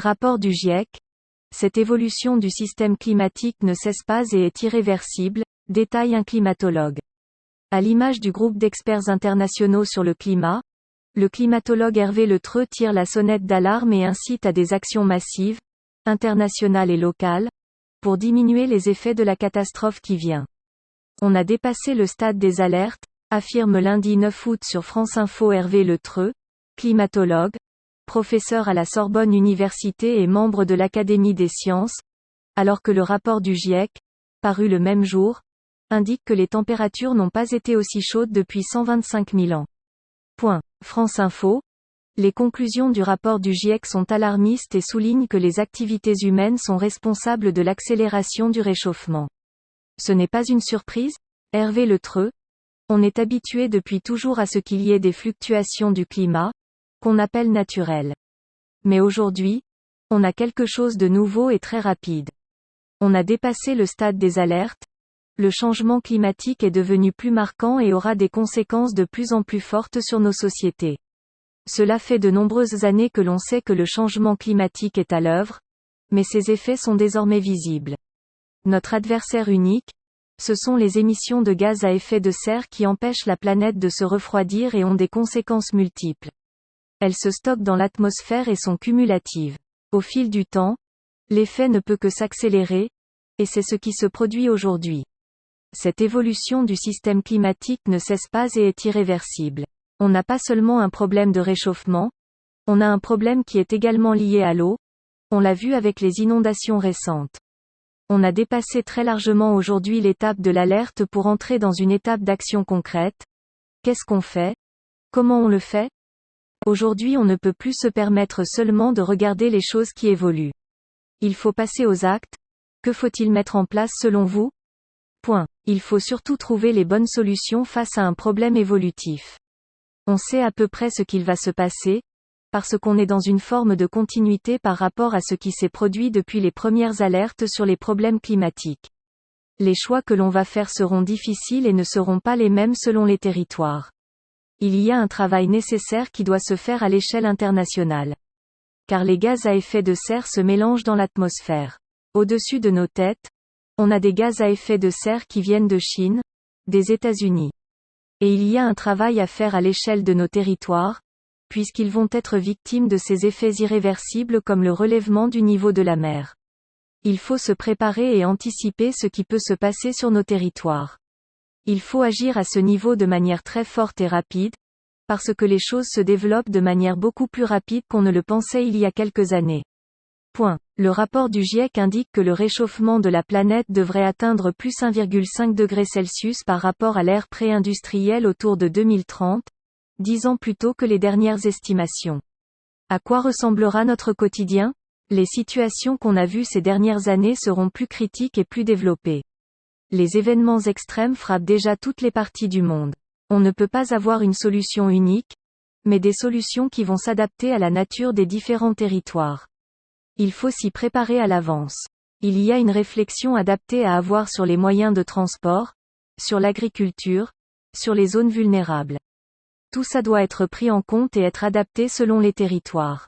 Rapport du GIEC. Cette évolution du système climatique ne cesse pas et est irréversible, détaille un climatologue. À l'image du groupe d'experts internationaux sur le climat, le climatologue Hervé Le Treut tire la sonnette d'alarme et incite à des actions massives, internationales et locales, pour diminuer les effets de la catastrophe qui vient. On a dépassé le stade des alertes, affirme lundi 9 août sur France Info Hervé Le Treut, climatologue, professeur à la Sorbonne Université et membre de l'Académie des sciences, alors que le rapport du GIEC, paru le même jour, indique que les températures n'ont pas été aussi chaudes depuis 125 000 ans. France Info. Les conclusions du rapport du GIEC sont alarmistes et soulignent que les activités humaines sont responsables de l'accélération du réchauffement. Ce n'est pas une surprise, Hervé Le Treut. On est habitué depuis toujours à ce qu'il y ait des fluctuations du climat, qu'on appelle naturelles. Mais aujourd'hui, on a quelque chose de nouveau et très rapide. On a dépassé le stade des alertes. Le changement climatique est devenu plus marquant et aura des conséquences de plus en plus fortes sur nos sociétés. Cela fait de nombreuses années que l'on sait que le changement climatique est à l'œuvre, mais ses effets sont désormais visibles. Notre adversaire unique, ce sont les émissions de gaz à effet de serre qui empêchent la planète de se refroidir et ont des conséquences multiples. Elles se stockent dans l'atmosphère et sont cumulatives. Au fil du temps, l'effet ne peut que s'accélérer, et c'est ce qui se produit aujourd'hui. Cette évolution du système climatique ne cesse pas et est irréversible. On n'a pas seulement un problème de réchauffement, on a un problème qui est également lié à l'eau, on l'a vu avec les inondations récentes. On a dépassé très largement aujourd'hui l'étape de l'alerte pour entrer dans une étape d'action concrète. Qu'est-ce qu'on fait? Comment on le fait? Aujourd'hui on ne peut plus se permettre seulement de regarder les choses qui évoluent. Il faut passer aux actes. Que faut-il mettre en place selon vous? Il faut surtout trouver les bonnes solutions face à un problème évolutif. On sait à peu près ce qu'il va se passer, parce qu'on est dans une forme de continuité par rapport à ce qui s'est produit depuis les premières alertes sur les problèmes climatiques. Les choix que l'on va faire seront difficiles et ne seront pas les mêmes selon les territoires. Il y a un travail nécessaire qui doit se faire à l'échelle internationale. Car les gaz à effet de serre se mélangent dans l'atmosphère. Au-dessus de nos têtes, on a des gaz à effet de serre qui viennent de Chine, des États-Unis. Et il y a un travail à faire à l'échelle de nos territoires, puisqu'ils vont être victimes de ces effets irréversibles comme le relèvement du niveau de la mer. Il faut se préparer et anticiper ce qui peut se passer sur nos territoires. Il faut agir à ce niveau de manière très forte et rapide, parce que les choses se développent de manière beaucoup plus rapide qu'on ne le pensait il y a quelques années. Le rapport du GIEC indique que le réchauffement de la planète devrait atteindre plus 1,5 degré Celsius par rapport à l'ère pré-industrielle autour de 2030, 10 ans plus tôt que les dernières estimations. À quoi ressemblera notre quotidien? Les situations qu'on a vues ces dernières années seront plus critiques et plus développées. Les événements extrêmes frappent déjà toutes les parties du monde. On ne peut pas avoir une solution unique, mais des solutions qui vont s'adapter à la nature des différents territoires. Il faut s'y préparer à l'avance. Il y a une réflexion adaptée à avoir sur les moyens de transport, sur l'agriculture, sur les zones vulnérables. Tout ça doit être pris en compte et être adapté selon les territoires.